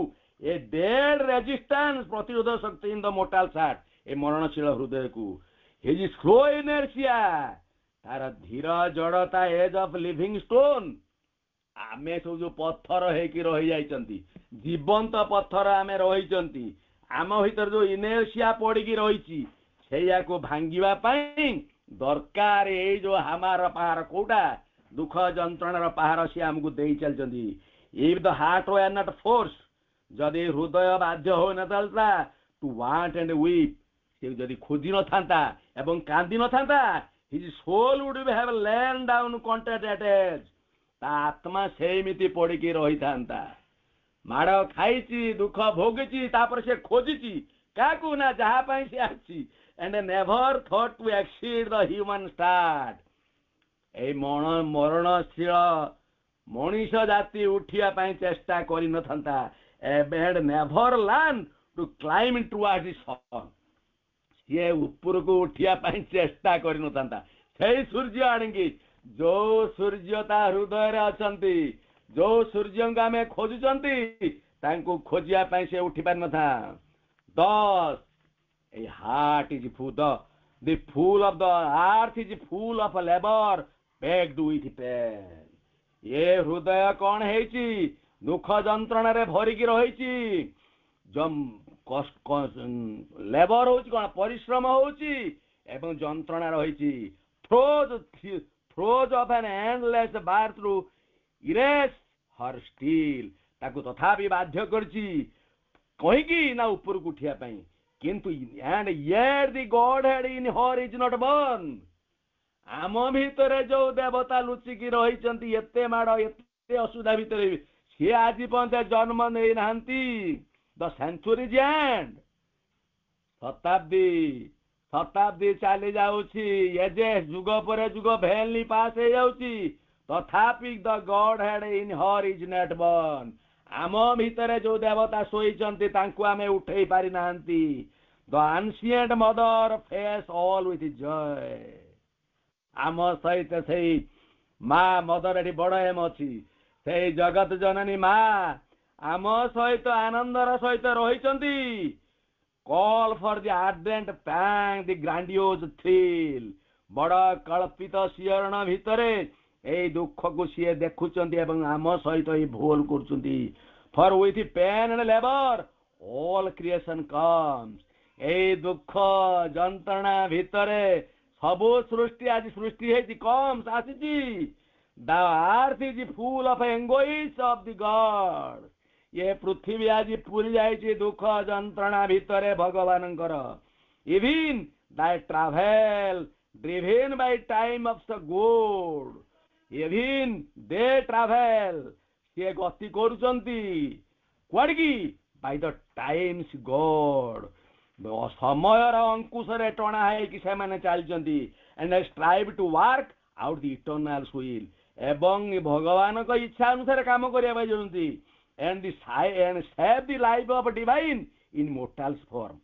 ଏ ଡେଡ୍ ରେଜିଷ୍ଟାନ୍ସ ପ୍ରତିରୋଧ ଶକ୍ତି ଇନ୍ ଦ ମୋର୍ଟାଲ ହାର୍ଟ ଏ ମରଣଶୀଳ ହୃଦୟକୁ ହିଜ୍ ସ୍ଲୋ ଇନର୍ସିଆ ତାର ଧୀର ଜଡତା ଏଜ୍ ଅଫ୍ ଲିଭିଂ ଷ୍ଟୋନ୍ ଆମେ ସବୁ ଯୋଉ ପଥର ହେଇକି ରହିଯାଇଛନ୍ତି ଜୀବନ୍ତ ପଥର ଆମେ ରହିଛନ୍ତି ଆମ ଭିତରେ ଯୋଉ ଇନର୍ସିଆ ପଡିକି ରହିଛି ସେଇଆକୁ ଭାଙ୍ଗିବା ପାଇଁ ଦରକାର ଏଇ ଯୋଉ ହାମାର ପାହାର କୋଉଟା ଦୁଃଖ ଯନ୍ତ୍ରଣାର ପାହାର ସିଏ ଆମକୁ ଦେଇ ଚାଲିଛନ୍ତି if the heart were not force ଯଦି ହୃଦୟ ବାଧ୍ୟ ହୋଇନଥାନ୍ତା ଟୁ ୱାଣ୍ଟ ଆଣ୍ଡ ୱିପ୍ ସେ ଯଦି ଖୋଜି ନଥାନ୍ତା ଏବଂ କାନ୍ଦି ନଥାନ୍ତା his soul would have lain down contented ତା ଆତ୍ମା ସେଇମିତି ପଡିକି ରହିଥାନ୍ତା ମାଡ଼ ଖାଇଛି ଦୁଃଖ ଭୋଗିଛି ତାପରେ ସେ ଖୋଜିଛି କାହାକୁ ନା ଯାହା ପାଇଁ ସେ ଆସିଛି and never thought to exceed the human start এই মরণশীଳ ମଣିଷ ଜାତି ଉଠିବା ପାଇଁ ଚେଷ୍ଟା କରିନଥାନ୍ତା ଏବେ had never learned to climb towards the sun ସିଏ ଉପରକୁ ଉଠିବା ପାଇଁ ଚେଷ୍ଟା କରିନଥାନ୍ତା ସେଇ ସୂର୍ଯ୍ୟ ଆଣିକି ଯୋଉ ସୂର୍ଯ୍ୟ ତା ହୃଦୟରେ ଅଛନ୍ତି जो सूर्य को आम खोजुंट खोजिया से उठी पार न था। 10 a heart is full the full of the earth is full of labor packed with pain। ये हृदय कौन है दुख जंत्रणा रे भरिकी रही लेबर हो कौन परिश्रम होची एवं जंत्रणा रही थ्रोज ऑफ एन एंडलेस बार थ्रू इरेस हर स्टील ताकू तथापि बाध्य करची कहीकि ना ऊपर को उठिया पई किंतु and yet the godhead in her is not born. आम भितर जो देवता लुचिकी रही एते माड़ एते असुविधा भितर सी आज पर्यंत जन्म नहीं नांती। द सेंचुरीज एंड शताब्दी चली जाउछि एजे जुग पर जुग भेलनी पास हो जाउछि तथापि the godhead in her is not born. आम भितर जो देवता शोइचंती तांकु आमे उठेई पारि नांती। The ancient mother face all with joy. आम सहित से माँ मदर एटी बड़ एम अच्छी से जगत जननी माँ आम सहित आनंदर सहित रही call for the ardent pang the grandiose thrill. बड़ कल्पित शिहरण भितर ए दुख को सी देखुंट आम सहित भूल कर for with pain and labour all creation comes. ए दुख जंत्रणा भितर सबो सृष्टि आज सृष्टि है कम्स आसी। The earth is full of anguish of the god. ये पृथ्वी आज पूरी जाइए दुख जंत्रणा भितर भगवान even they travel driven by time of the god even they travel सी गति करुकी बाय द टाइम्स गॉड समयर अंकुश टणा है चलती and strive to work out the eternal will एवं भगवान को इच्छा अनुसार काम करने जाती and save the life of divine in mortals form.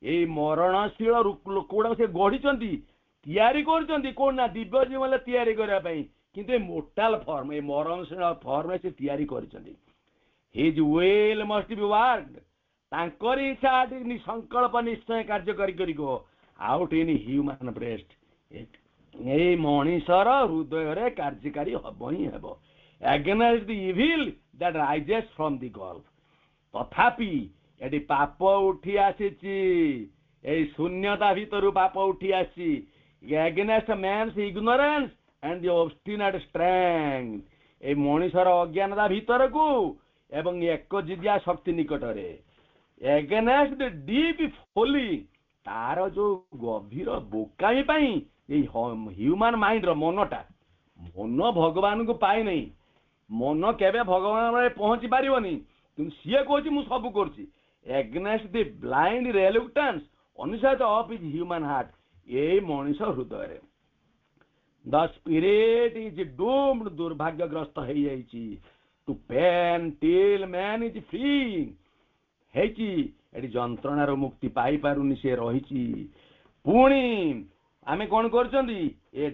ये मरणशील लोक से गढ़ी कौन दिव्य जीवन तैयारी करने किंतु मोर्टाल फॉर्म ये मरणशील फॉर्म से तैयारी कर his will must be worked तांकर इच्छा संकल्प निश्चय कार्य करो आउट इन ह्यूमन ब्रेस्ट। ये मनीषर हृदय कार्यकारी हम ही हम against the evil that rises from the gulf. तथापि ये पाप उठी आसी शून्यता भीतर पाप उठी आसी against man's ignorance and the obstinate strength. ए मनीषर अज्ञानता भीतर को एवं एक जिदिया शक्ति निकट एगेनेस्ट द डीप फोली तार जो गभीर बोकामी पाई ह्यूमन माइंड मनटा मन भगवान को पाई नहीं मन केबे भगवान पहुंची पारिबनी किंतु सी कहूँ मु सब कर एगेनेस्ट द ब्लाइंड रेलुक्टेंस अनुसार ऑफ इज ह्यूमन हार्ट ये मनीष हृदय द स्पिरिट इज डूम्ड दुर्भाग्यग्रस्त हो to pain till man is free है जंत्रणार मुक्ति पाई पारुनी से रही पुणी आमे कौन कर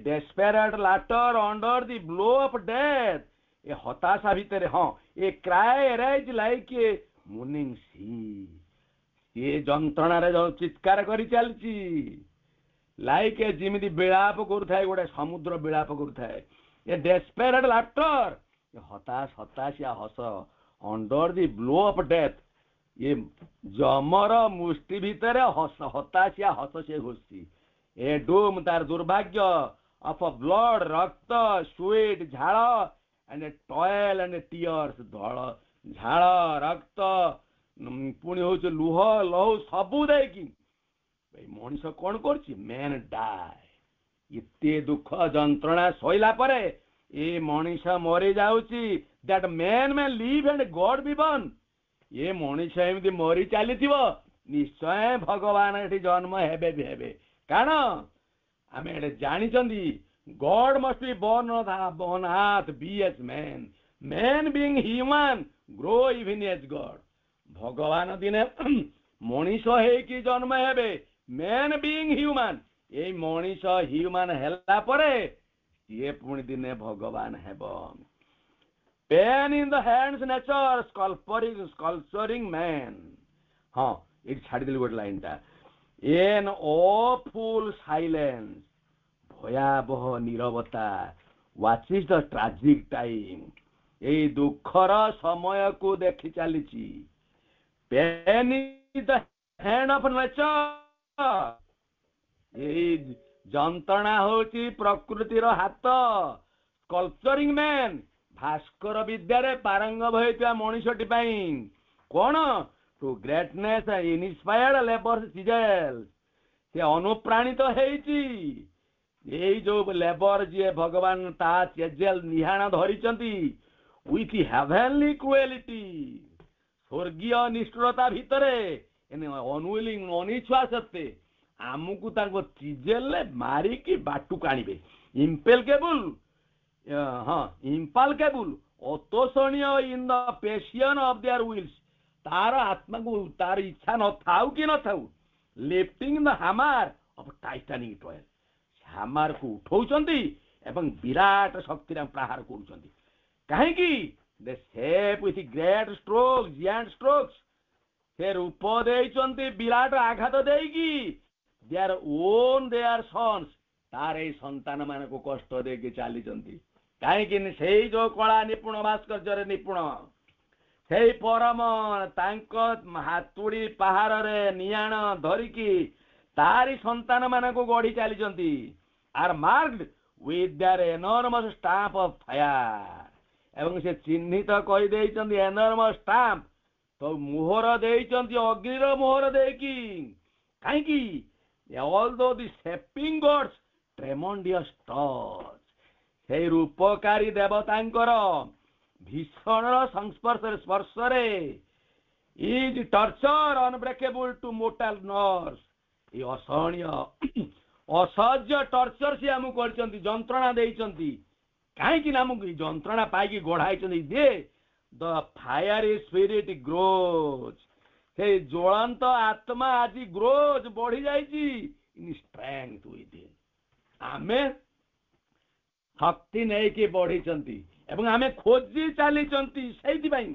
desperate laughter under the blow of death ए हताशा भितर हाँ a cry rise like a morning सी ये जंत्रणार चित्कार कर चलती लाइक ए जिमिति विलाप करुए गोटे समुद्र विलाप करुए ए डेस्पेरेट लाटर हताश हताशिया हस under the blow of death ये जमर मुष्टि भितर हस हताशिया हस से घुसी ए डूम तार दुर्भाग्य ऑफ ब्लड रक्त स्वेट झाड़ एंड टॉयल एंड टीयर्स धड़ झाड़ रक्त पुणी हूँ लुह लहू सबू देकी मनीष कौन कर मैन डाए इते दुख जंत्रणा सैला परे ये मनीष मरी जाउची दैट मैन में live and God B burn. ये मनीष एमती मरी चली निश्चय भगवान ये जन्म हेबे भी हेबे कारण आम ये जानी God must be born on earth be as man man being human grow even as God। भगवान दिने मनीष है जन्म हेबे मैन बीइंग ह्यूमन ये मनीष ह्यूमन हेला परे ये पुणी दिने भगवान हेब। Pen in the hands nature sculpturing man. ହଁ ଏଠି ଛାଡ଼ିଦେଲି ଗୋଟେ ଲାଇନଟା। In awful silence, ଭୟାବହ ନୀରବତା, watches the tragic time, ଏଇ ଦୁଃଖର ସମୟକୁ ଦେଖି ଚାଲିଛି। Pen is the hand of nature, ଏଇ ଯନ୍ତ୍ରଣା ହଉଛି ପ୍ରକୃତିର ହାତ। ସ୍କଲ୍ପଚରିଂ ମ୍ୟାନ୍, ଭାସ୍କର ବିଦ୍ୟାରେ ପାରଙ୍ଗମ ହୋଇଥିବା ମଣିଷଟି ପାଇଁ କଣ? ଟୁ ଗ୍ରେଟନେସ୍ ଇନ୍ସ୍ପାୟର୍ଡ ଲେବର ଚିଜେଲ, ସେ ଅନୁପ୍ରାଣିତ ହେଇଛି। ଏଇ ଯୋଉ ଲେବର ଯିଏ ଭଗବାନ ତା ଚେଜେଲ ନିହାଣ ଧରିଛନ୍ତି, ୱିଥ୍ ହେଭେନଲି କ୍ରୁଏଲିଟି, ସ୍ୱର୍ଗୀୟ ନିଷ୍ଠୁରତା ଭିତରେ, ଅନୱିଲିଂ ଅନିଚ୍ଛା ସତ୍ତ୍ୱେ ଆମକୁ ତାଙ୍କ ଚିଜେଲରେ ମାରିକି ବାଟକୁ ଆଣିବେ। ଇମ୍ପେଲକେବୁଲ, ହଁ ଇମ୍ପାଲକେବୁଲ, ଅତୋଷଣୀୟ in the passion of their wills, ତାର ଆତ୍ମାକୁ ତାର ଇଚ୍ଛା ନଥାଉ କି ନଥାଉ, lifting the hammer of titanic toil, ହାମାରକୁ ଉଠଉଛନ୍ତି ଏବଂ ବିରାଟ ଶକ୍ତିରେ ପ୍ରହାର କରୁଛନ୍ତି। କାହିଁକି? They shape with great strokes, giant strokes, ସେ ରୂପ ଦେଇଛନ୍ତି ବିରାଟ ଆଘାତ ଦେଇକି। ଦେୟାର ଓନ୍ ଦେୟାର ସନ୍ସ, ତାର ଏଇ ସନ୍ତାନ ମାନଙ୍କୁ କଷ୍ଟ ଦେଇକି ଚାଲିଛନ୍ତି। କାହିଁକି? ସେଇ ଯୋଉ କଳା ନିପୁଣ, ଭାସ୍କର୍ଯ୍ୟରେ ନିପୁଣ, ସେଇ ପରମ ତାଙ୍କ ହାତୁଡ଼ି ପାହାରରେ ନିଆଣ ଧରିକି ତାରି ସନ୍ତାନ ମାନଙ୍କୁ ଗଢି ଚାଲିଛନ୍ତି। Are marked with their enormous stamp of fire, ଏବଂ ସେ ଚିହ୍ନିତ କରିଦେଇଛନ୍ତି ଏନର୍ମସ୍ ଷ୍ଟାମ୍ପ, ତ ମୋହର ଦେଇଛନ୍ତି, ଅଗ୍ନିର ମୋହର ଦେଇକି। କାହିଁକି? although the shaping gods tremendous touch, ସେଇ ରୂପକାରୀ ଦେବତାଙ୍କର ଭୀଷଣର ସଂସ୍ପର୍ଶରେ ସ୍ପର୍ଶରେ, is torture unbreakable to mortal nerves, ଏଇ ଅସହନୀୟ ଅସହ୍ୟ ଟର୍ଚର ସିଏ ଆମକୁ କରିଛନ୍ତି, ଯନ୍ତ୍ରଣା ଦେଇଛନ୍ତି। କାହିଁକି ନା ଆମକୁ ଯନ୍ତ୍ରଣା ପାଇକି ଗଢାଇଛନ୍ତି। ଯେ ଦ ଫାୟାରି ସ୍ପିରିଟ ଗ୍ରୋଜ, ସେଇ ଜ୍ୱଳନ୍ତ ଆତ୍ମା ଆଜି ଗ୍ରୋଜ ବଢି ଯାଇଛି। ଇନ୍ ଷ୍ଟ୍ରେଙ୍ଗଥ ୱିଦିନ୍, ଆମେ ଶକ୍ତି ନେଇକି ବଢିଛନ୍ତି ଏବଂ ଆମେ ଖୋଜି ଚାଲିଛନ୍ତି ସେଇଥିପାଇଁ।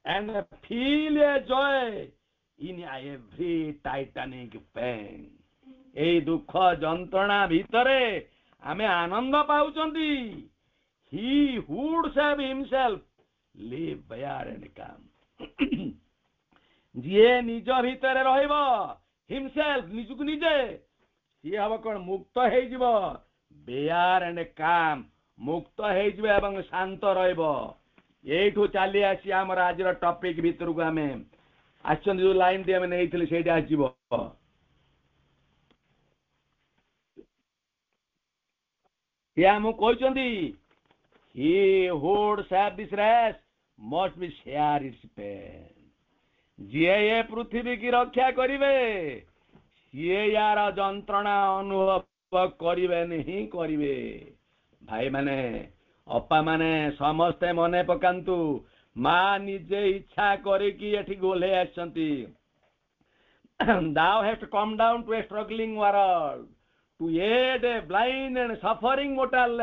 and feel a joy in every titanic pain, ଏଇ ଦୁଃଖ ଯନ୍ତ୍ରଣା ଭିତରେ ଆମେ ଆନନ୍ଦ ପାଉଛନ୍ତି। he who would save himself live bare and calm, ଯିଏ ନିଜ ଭିତରେ ରହିବ, ହିମସେଲ୍ଫ, ନିଜକୁ ନିଜେ, ସିଏ ହବ କଣ? ମୁକ୍ତ ହେଇଯିବ। ବେୟାର ଆଣ୍ଡ କାମ୍, ମୁକ୍ତ ହେଇଯିବ ଏବଂ ଶାନ୍ତ ରହିବ। ଏଇଠୁ ଚାଲି ଆସି ଆମର ଆଜିର ଟପିକ ଭିତରକୁ ଆମେ ଆସିଛନ୍ତି। ଯୋଉ ଲାଇନ ଟି ଆମେ ନେଇଥିଲେ ସେଇଟା ଆସିବ। ସେ ଆମକୁ କହିଛନ୍ତି, he who would save this race must be share its pain, ଯିଏ ଏ ପୃଥିବୀ କି ରକ୍ଷା କରିବେ, ସିଏ ୟାର ଯନ୍ତ୍ରଣା ଅନୁଭବ କରିବେ ହିଁ କରିବେ। ଭାଇମାନେ, ଅପା ମାନେ ସମସ୍ତେ ମନେ ପକାନ୍ତୁ, ମା ନିଜେ ଇଚ୍ଛା କରିକି ଏଠି ଓହ୍ଲେଇ ଆସିଛନ୍ତି। thou hast come down to a struggling world to aid a blind and suffering mortals,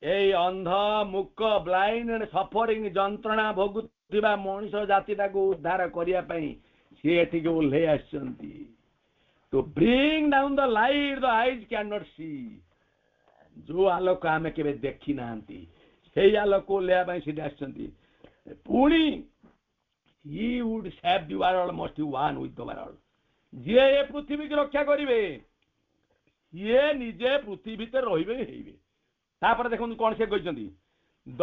ଏଇ ଅନ୍ଧ, ମୂକ, ବ୍ଲାଇଣ୍ଡ ଆଣ୍ଡ ସଫରିଂ, ଯନ୍ତ୍ରଣା ଭୋଗୁଥିବା ମଣିଷ ଜାତିଟାକୁ ଉଦ୍ଧାର କରିବା ପାଇଁ ସିଏ ଏଠିକି ଓହ୍ଲେଇ ଆସିଛନ୍ତି। Two bring down the light the eyes can not C, ଯୋଉ ଆଲୋକ ଆମେ କେବେ ଦେଖି ନାହାନ୍ତି ସେଇ ଆଲୋକ ଓହ୍ଲେଇବା ପାଇଁ ସେଠି ଆସିଛନ୍ତି। ପୁଣି he would save the world must be one with the world, ଯିଏ ଏ ପୃଥିବୀକି ରକ୍ଷା କରିବେ ସିଏ ନିଜେ ପୃଥିବୀ ଭିତରେ ରହିବେ ହେଇବେ। ତାପରେ ଦେଖନ୍ତୁ କଣ ସେ କହିଛନ୍ତି, ଦ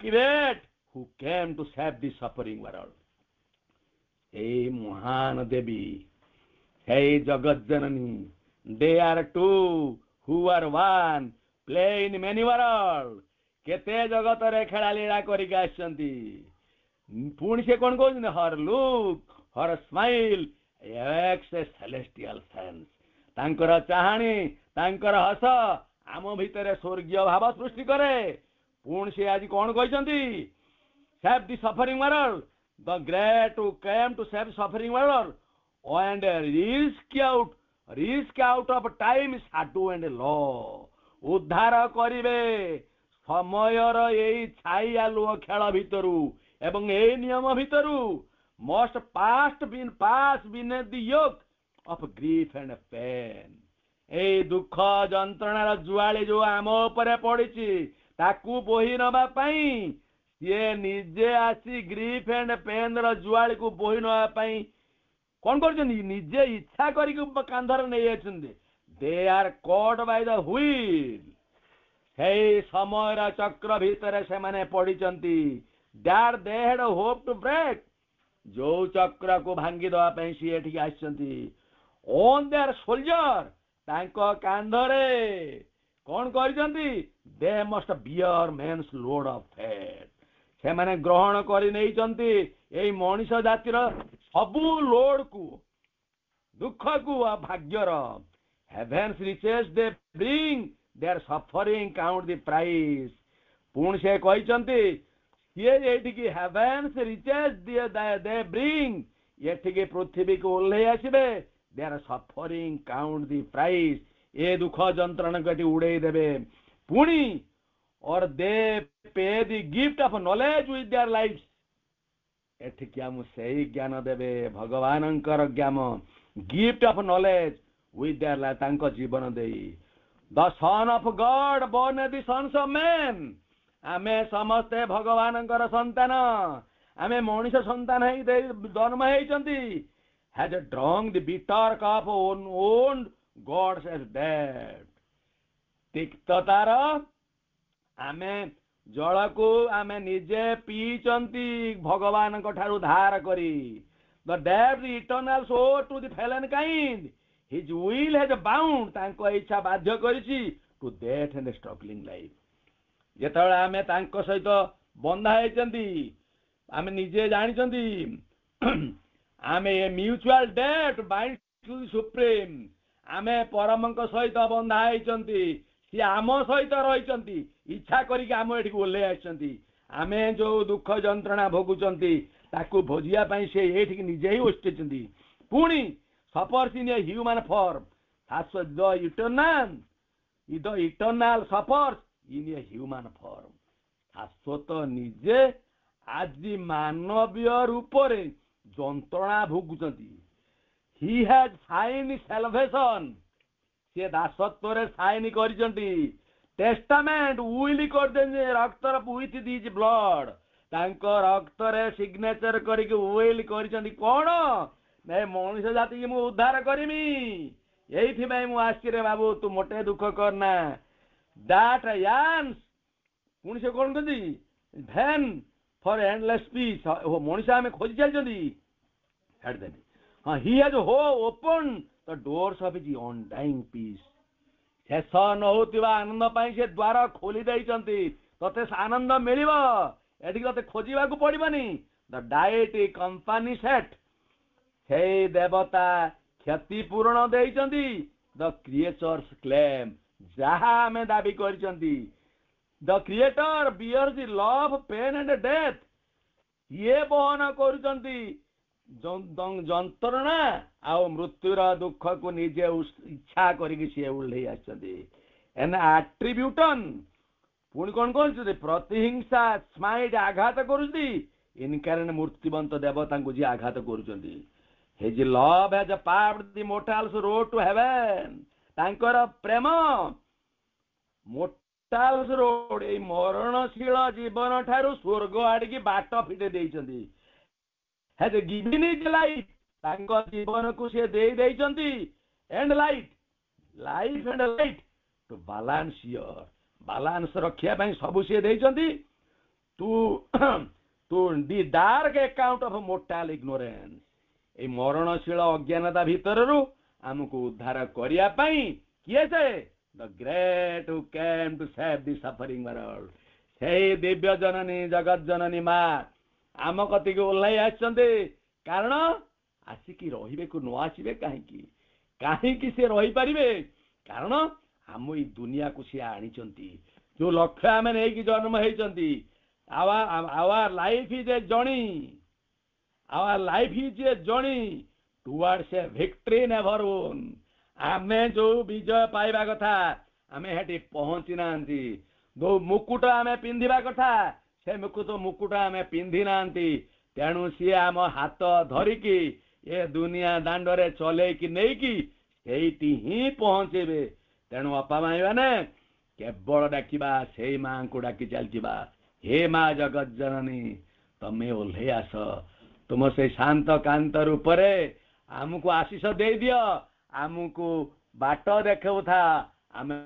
great who came to save the suffering world, ଏଇ ମହାନ ଦେବୀ, ସେଇ ଜଗତ ଜନନୀ, they are two who are one play in many world, କେତେ ଜଗତରେ ଖେଳା ଲୀଳା କରିକି ଆସିଛନ୍ତି। ପୁଣି ସେ କଣ କହୁଛନ୍ତି, ହର ଲୁକ୍ ହର ସ୍ମାଇଲ୍ ଏକ୍ସ ଏ ସେଲେଷ୍ଟିଆଲ ସେନ୍ସ, ତାଙ୍କର ଚାହାଣୀ, ତାଙ୍କର ହସ ଆମ ଭିତରେ ସ୍ୱର୍ଗୀୟ ଭାବ ସୃଷ୍ଟି କରେ। ପୁଣି ସେ ଆଜି କଣ କହିଛନ୍ତି, save the suffering world, the great who came to save suffering world and risk out of time shadow and law, ଉଦ୍ଧାର କରିବେ ସମୟର ଏଇ ଛାଇ ଆଲୁଅ ଖେଳ ଭିତରୁ ଏବଂ ଏଇ ନିୟମ ଭିତରୁ must pass beneath the yoke of grief and pain। ଏଇ ଦୁଃଖ ଯନ୍ତ୍ରଣାର ଜୁଆଳି ଯୋଉ ଆମ ଉପରେ ପଡିଛି ତାକୁ ବୋହି ନବା ପାଇଁ ସିଏ ନିଜେ ଆସି ଗ୍ରିଫ୍ ଆଣ୍ଡ ପେନ୍ ର ଜୁଆଳିକୁ ବୋହି ନବା ପାଇଁ କଣ କରୁଛନ୍ତି? ନିଜେ ଇଚ୍ଛା କରିକି କାନ୍ଧରେ ନେଇ ଯାଇଛନ୍ତି। They are cut by the wheel. ସେଇ ସମୟର ଚକ୍ର ଭିତରେ ସେମାନେ ପଡିଛନ୍ତି। That they had hope to break. ଯୋଉ ଚକ୍ରକୁ ଭାଙ୍ଗି ଦେବା ପାଇଁ ସିଏ ଏଠିକି ଆସିଛନ୍ତି। ଅନ୍ ଦେୟାର ସୋଲଜର, ତାଙ୍କ କାନ୍ଧରେ କଣ କରିଛନ୍ତି? ଦେ ମଷ୍ଟ ବିୟର ମେନ୍ସ ଲୋଡ ଅଫ ଫେଟ୍। ସେମାନେ ଗ୍ରହଣ କରି ନେଇଛନ୍ତି ଏଇ ମଣିଷ ଜାତିର ସବୁ ଲୋଡକୁ, ଦୁଃଖକୁ ଆଉ ଭାଗ୍ୟର। Heaven's riches they bring, their suffering count the price. ପୁଣି ସେ କହିଛନ୍ତି ସିଏ ଏଇଠିକି ହେଭେନ୍ସ ରିଚେସ୍ ଦେ ବ୍ରିଙ୍ଗ, ଏଠିକି ପୃଥିବୀକୁ ଓହ୍ଲେଇ ଆସିବେ। Their suffering count the price, ଏ ଦୁଃଖ ଯନ୍ତ୍ରଣାକୁ ଏଠି ଉଡେଇ ଦେବେ। ପୁଣି or they pay the gift of knowledge with their lives। ଏଠିକି ଆମକୁ ସେଇ ଜ୍ଞାନ ଦେବେ, ଭଗବାନଙ୍କର ଜ୍ଞାନ, gift of knowledge with their life, ତାଙ୍କ ଜୀବନ ଦେଇ। the son of God born as the sons of men। ଆମେ ସମସ୍ତେ ଭଗବାନଙ୍କର ସନ୍ତାନ, ଆମେ ମଣିଷ ସନ୍ତାନ ହେଇ ଜନ୍ମ ହେଇଛନ୍ତି। has drunk the bitter cup owned God as dead। ତିକ୍ତତାର ଆମେ ଜଳକୁ ଆମେ ନିଜେ ପିଇଛନ୍ତି ଭଗବାନଙ୍କ ଠାରୁ ଧାର କରି। the depth eternal soul to the fallen kind, his will has bound, ତାଙ୍କ ଇଚ୍ଛା ବାଧ୍ୟ କରିଛି to death and struggling life। ଯେତେବେଳେ ଆମେ ତାଙ୍କ ସହିତ ବନ୍ଧା ହେଇଛନ୍ତି, ଆମେ ନିଜେ ଜାଣିଛନ୍ତି ଆମେ ମ୍ୟୁଚୁଆଲ ଡେଟ୍ ବାଇଣ୍ଡ ଟୁ ଦି ସୁପ୍ରିମ। ଆମେ ପରମଙ୍କ ସହିତ ବନ୍ଧା ହେଇଛନ୍ତି, ସିଏ ଆମ ସହିତ ରହିଛନ୍ତି, ଇଚ୍ଛା କରିକି ଆମ ଏଠିକୁ ଓହ୍ଲେଇ ଆସିଛନ୍ତି। ଆମେ ଯୋଉ ଦୁଃଖ ଯନ୍ତ୍ରଣା ଭୋଗୁଛନ୍ତି ତାକୁ ଭୋଜିବା ପାଇଁ ସେ ଏଇଠିକି ନିଜେ ହିଁ ଉଠିଛନ୍ତି। ପୁଣି suffers in a human form, the eternal suffers in a human form. ଶାଶ୍ୱତ ନିଜେ ଆଜି ମାନବୀୟ ରୂପରେ ଯନ୍ତ୍ରଣା ଭୋଗୁଛନ୍ତି। ହି ହାଜ ସାଇନ୍ ସାଲଭେସନ, ସେ ଦାସତ୍ୱରେ ସାଇନ୍ କରିଛନ୍ତି। ଟେଷ୍ଟାମେଣ୍ଟ ଉଇଲ୍ କରିଛନ୍ତି, ରକ୍ତର ଉଇଥ୍ ଦିଜ୍ ବ୍ଲଡ, ତାଙ୍କ ରକ୍ତରେ ସିଗ୍ନେଚର କରିକି ଉଇଲ୍ କରିଛନ୍ତି। କଣ? ନାଇଁ, ମଣିଷ ଜାତିକି ମୁଁ ଉଦ୍ଧାର କରିମି, ଏଇଥିପାଇଁ ମୁଁ ଆସିଛି ରେ ବାବୁ, ତୁ ମୋଟେ ଦୁଃଖ କରନା। ଦ୍ୟାଟ୍ ୟାନ୍ସ, ପୁଣି ସେ କଣ କହନ୍ତି? ଭେନ୍ ଫର ଏଣ୍ଡଲେସ୍ ପିସ୍, ମଣିଷ ଆମେ ଖୋଜି ଚାଲିଛନ୍ତି। ଛାଡ଼ିଦେବି। ହଁ, he has open the doors of his undying peace. ଶେଷ ନ ହଉଥିବା ଆନନ୍ଦ ପାଇଁ ସେ ଦ୍ୱାର ଖୋଲି ଦେଇଛନ୍ତି। ତତେ ଆନନ୍ଦ ମିଳିବ, ଏଠିକି ତତେ ଖୋଜିବାକୁ ପଡିବନି। ଦ ଡାଏଟ୍ କମ୍ପାନୀ ସେଟ୍, ସେଇ ଦେବତା କ୍ଷତିପୂରଣ ଦେଇଛନ୍ତି। ଦ କ୍ରିଏଚର୍ସ କ୍ଲେମ୍, ଯାହା ଆମେ ଦାବି କରିଛନ୍ତି। The creator bears the love pain and death, ଇଏ ବହନ କରୁଛନ୍ତି ଯନ୍ତ୍ରଣା ଆଉ ମୃତ୍ୟୁର ଦୁଃଖକୁ ନିଜେ ଇଚ୍ଛା କରିକି ସିଏ ଓହ୍ଲେଇ ଆସିଛନ୍ତି। ଏନ୍ ଆଟ୍ରିବ୍ୟୁଟନ୍, ପୁଣି କଣ କରୁଛନ୍ତି? ପ୍ରତିହିଂସା, ସ୍ମାଇଟ୍, ଆଘାତ କରୁଛନ୍ତି। ଇନକାରେଣ୍ଟ ମୂର୍ତ୍ତିବନ୍ତ ଦେବତାଙ୍କୁ ଯିଏ ଆଘାତ କରୁଛନ୍ତି। His love has paved the mortal's road to heaven, ତାଙ୍କର ପ୍ରେମ ମୋର୍ଟାଲ୍ସ ରୋଡ୍, ଏଇ ମରଣଶୀଳ ଜୀବନ ଠାରୁ ସ୍ୱର୍ଗ ଆଡିକି ବାଟ ଫିଟେଇ ଦେଇଛନ୍ତି। has given his life, ତାଙ୍କ ଜୀବନକୁ ସେ ଦେଇଛନ୍ତି। and light, life and light to balance your, balance ରଖିବା ପାଇଁ ସବୁ ସିଏ ଦେଇଛନ୍ତି। to the dark account of mortal ignorance, ଏଇ ମରଣଶୀଳ ଅଜ୍ଞାନତା ଭିତରରୁ ଆମକୁ ଉଦ୍ଧାର କରିବା ପାଇଁ କିଏ ସେ? the great who came to save the suffering world, ସେଇ ଦିବ୍ୟ ଜନନୀ ଜଗତ ଜନନୀ ମା ଆମ କତିକି ଓହ୍ଲାଇ ଆସିଛନ୍ତି। କାରଣ ଆସିକି ରହିବାକୁ ନ ଆସିବେ କାହିଁକି? କାହିଁକି ସେ ରହିପାରିବେ? କାରଣ ଆମ ଏଇ ଦୁନିଆକୁ ସିଏ ଆଣିଛନ୍ତି। ଯୋଉ ଲକ୍ଷ୍ୟ ଆମେ ନେଇକି ଜନ୍ମ ହେଇଛନ୍ତି। our life is a journey, our life is a journey towards a victory never won। ଆମେ ଯୋଉ ବିଜୟ ପାଇବା କଥା ଆମେ ସେଠି ପହଞ୍ଚି ନାହାନ୍ତି। मुकुट आमे पिंधिबा कथा से मुकुट आमे पिंधि नांती तेणु सी आम हाथ धरिकी ए दुनिया दांडरे चलेकी नेकी सेठी ही पहुंचेबे। तेणु अपा माई माने केवल डाकिबा से मां को डाकी चलतिबा हे मां जगत जननी तमे ओल्हे आस तुम से शांत कांत रूपरे आमको आशीष दे दियो आमको बाट देखौ था आमे